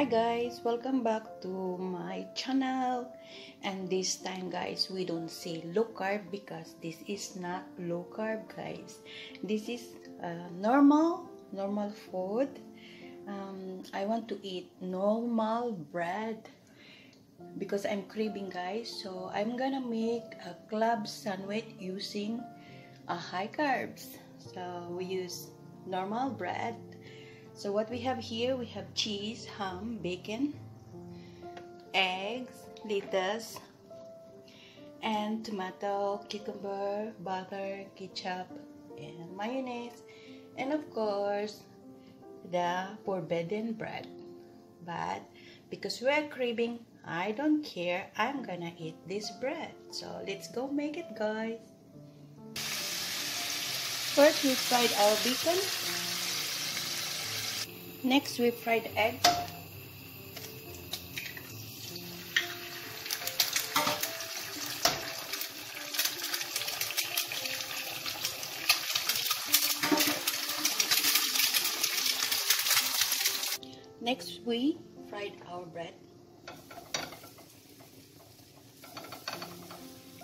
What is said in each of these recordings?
Hi guys, welcome back to my channel. And this time guys, we don't say low carb because this is not low carb guys. This is normal food. I want to eat normal bread because I'm craving guys. So I'm gonna make a club sandwich using high carbs. So we use normal bread. So what we have here, we have cheese, ham, bacon, eggs, lettuce, and tomato, cucumber, butter, ketchup, and mayonnaise, and of course, the forbidden bread. But because we're craving, I don't care, I'm gonna eat this bread. So let's go make it guys. First, we fried our bacon. Next, we fried eggs. Next, we fried our bread.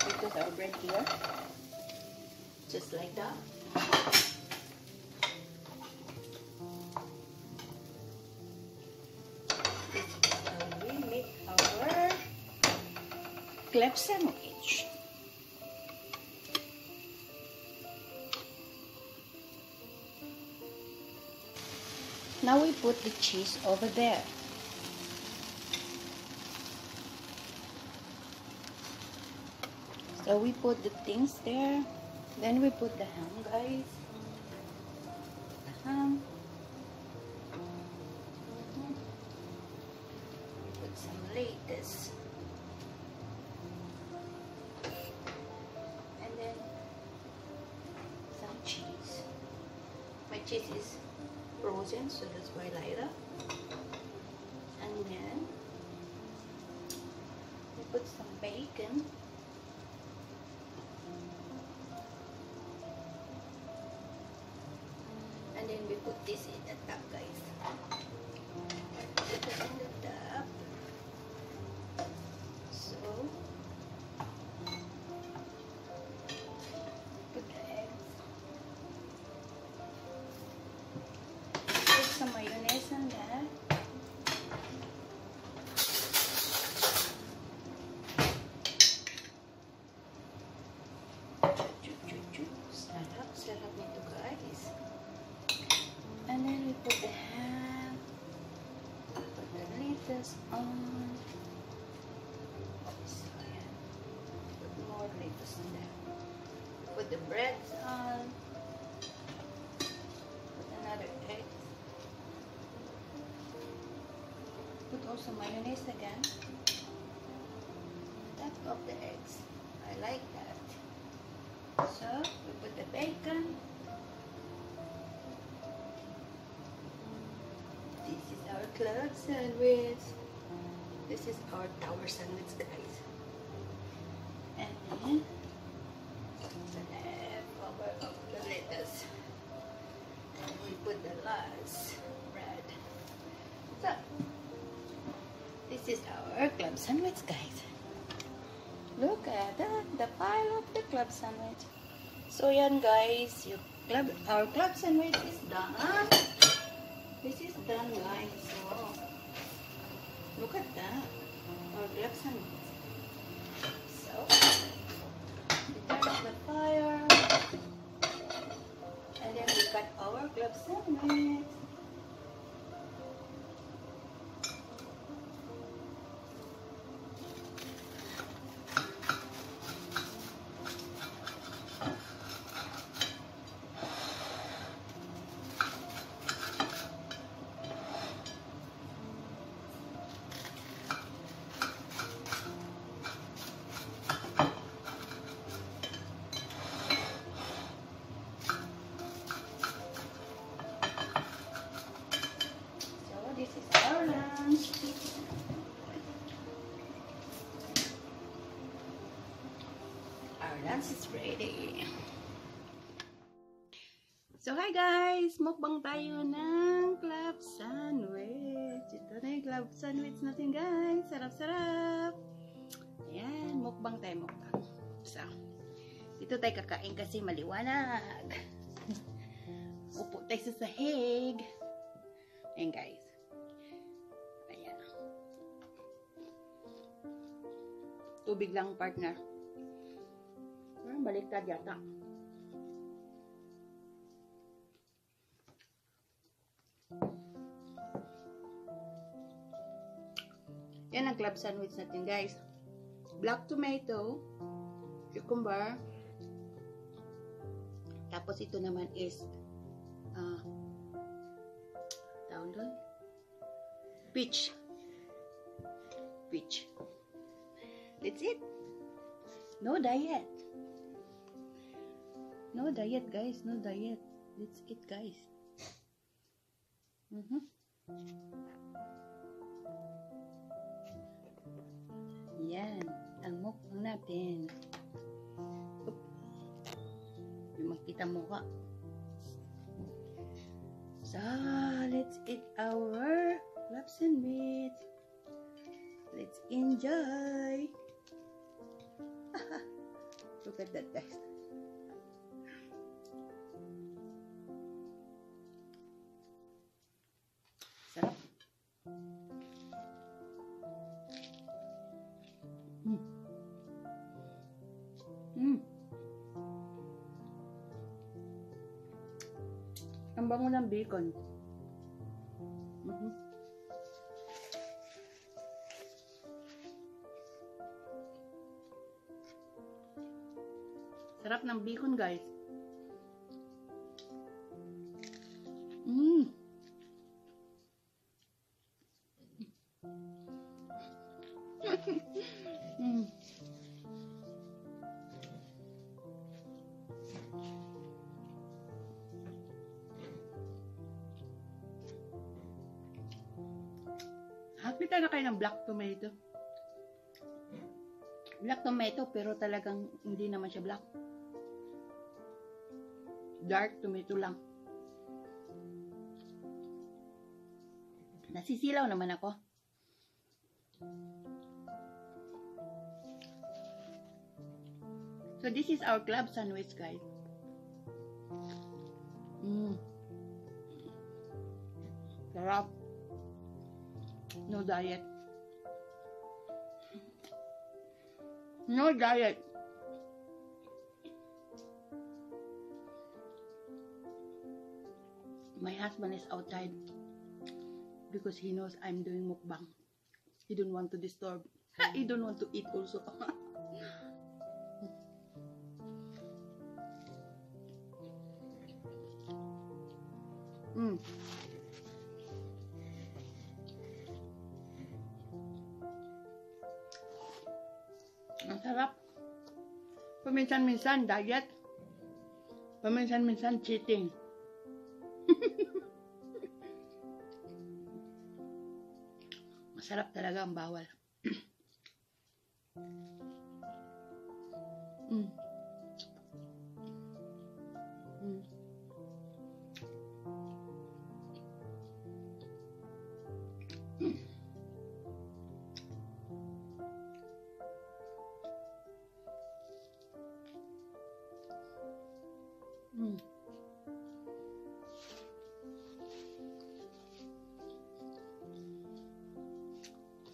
We put our bread here, just like that. Club sandwich. Now we put the cheese over there. So we put the things there. Then we put the ham guys. The ham. Put some lettuce. Cheese. My cheese is frozen, so that's why lighter. And then we put some bacon. And then we put this in the top, guys. Put it in the top. So put the eggs. Some mayonnaise in there. Sarap nito guys. And then we put the ham, put the lettuce on. So yeah, put more lettuce in there. Put the bread on. Put another egg. Put also mayonnaise again. Top of the eggs. I like that. So we put the bacon. This is our club sandwich. This is our tower sandwich guys. And then the leftover of the lettuce. And we put the last bread. So this is our club sandwich guys. Look at that, the pile of the club sandwich. So yan guys, our club sandwich is done. This is done guys. So look at that, our club sandwich. So we turn off the fire. And then we cut our club sandwich. This is our lunch. Our lunch is ready. So hi guys, mukbang tayo ng club sandwich. Ito na yung club sandwich natin, guys. Sarap-sarap. Ayan, mukbang tayo, mukbang. So, dito tayo kakain kasi maliwanag. Upo tayo sa sahig. Ayan, guys. Ayan. Tubig lang, partner. Parang baliktad yata. Yan ang club sandwich natin, guys. Black tomato, cucumber, tapos ito naman is tawag doon? Peach. That's it. No diet. No diet, guys. No diet. That's it, guys. Yan. Ang mukbang natin. Yung makita mukha. So, let's eat our club sandwich. Let's enjoy. Look at that, guys. Sarap. Ang bango ng bacon. Sarap ng bacon, guys. Nakita na kayo ng black tomato. Black tomato, pero talagang hindi naman siya black. Dark tomato lang. Nasisilaw naman ako. So this is our club sandwich, guys. Sarap. No diet. No diet. My husband is outside because he knows I'm doing mukbang. He don't want to disturb. He don't want to eat also. Ang sarap. Paminsan-minsan diet. Paminsan-minsan cheating. Masarap talaga ang bawal.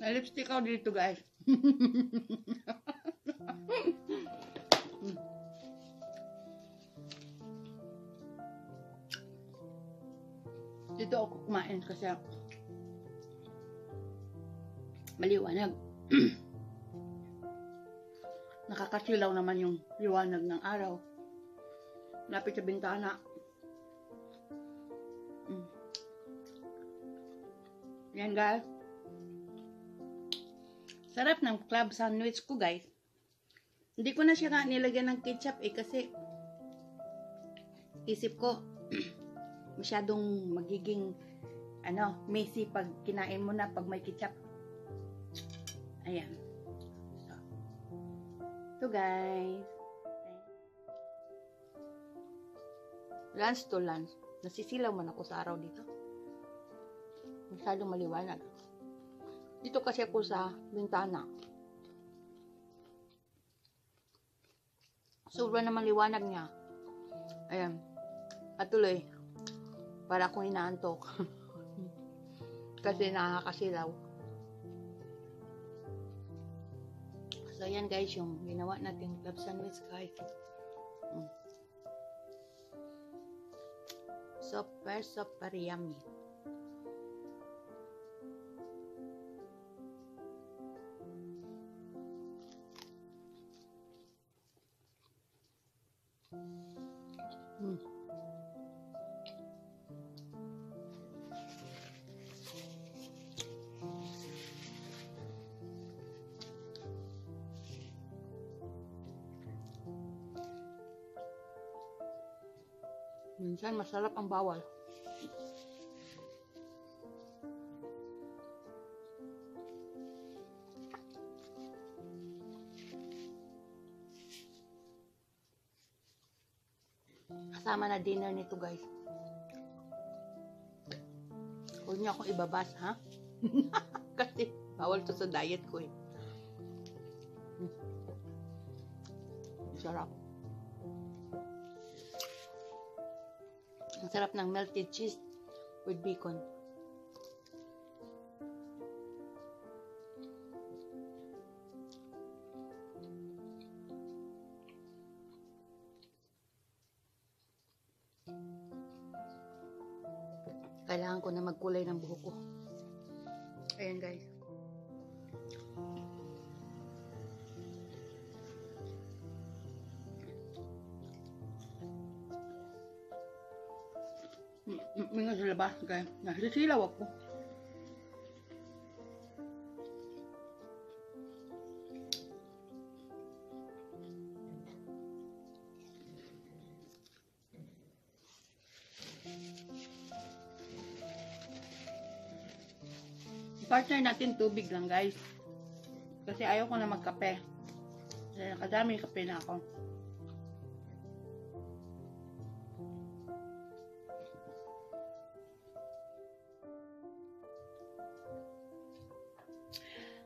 May lipstick ako dito, guys. Dito ako kumain kasi maliwanag. Nakakasilaw naman yung liwanag ng araw. Lapit sa bintana. Yan, guys. Sarap ng club sandwich ko, guys. Hindi ko na siya nilagyan ng ketchup kasi isip ko masyadong magiging messy pag kinain mo na pag may ketchup. Ayan. So guys. Lunch to lunch. Nasisilaw man ako sa araw dito. Masyadong maliwanag. Dito kasi ako sa bintana. Sobra naman liwanag niya. Ayan. At tuloy, para akong inaantok. Kasi nakakasilaw. So, ayan guys, yung ginawa natin club sandwich guys. Super, super yummy. Minsan masarap ang bawal. Kasama na dinner nito guys. Huwag niyo akong ibabas ha. Kasi bawal to sa diet ko eh. Sarap. Ang sarap ng melted cheese with bacon. Kailangan ko na magkulay ng buhok ko. Ayan guys. May nga sa labas guys. Nasisilaw ako. Partner natin tubig lang guys. Kasi ayaw ko na magkape. Kasi nakadami kape na ako.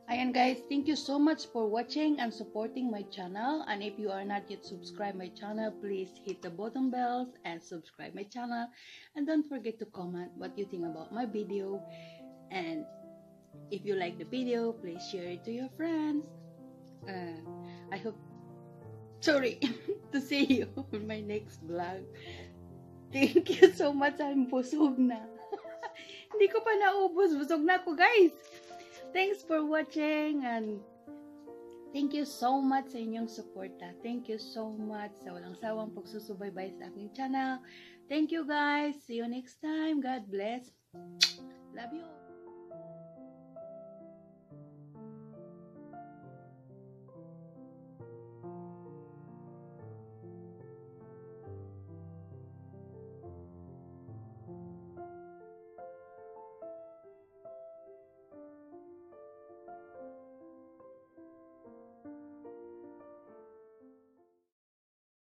Ayan guys, thank you so much for watching and supporting my channel. And if you are not yet subscribed my channel, please hit the button bells and subscribe my channel. And don't forget to comment what you think about my video. And if you like the video, please share it to your friends. I hope, sorry, to see you on my next vlog. Thank you so much. I'm busog na. Hindi ko pa naubos. Busog na ako guys. Thanks for watching and thank you so much sa inyong suporta. Thank you so much sa walang sawang pagsusubaybay sa aking channel. Thank you guys. See you next time. God bless. Love you.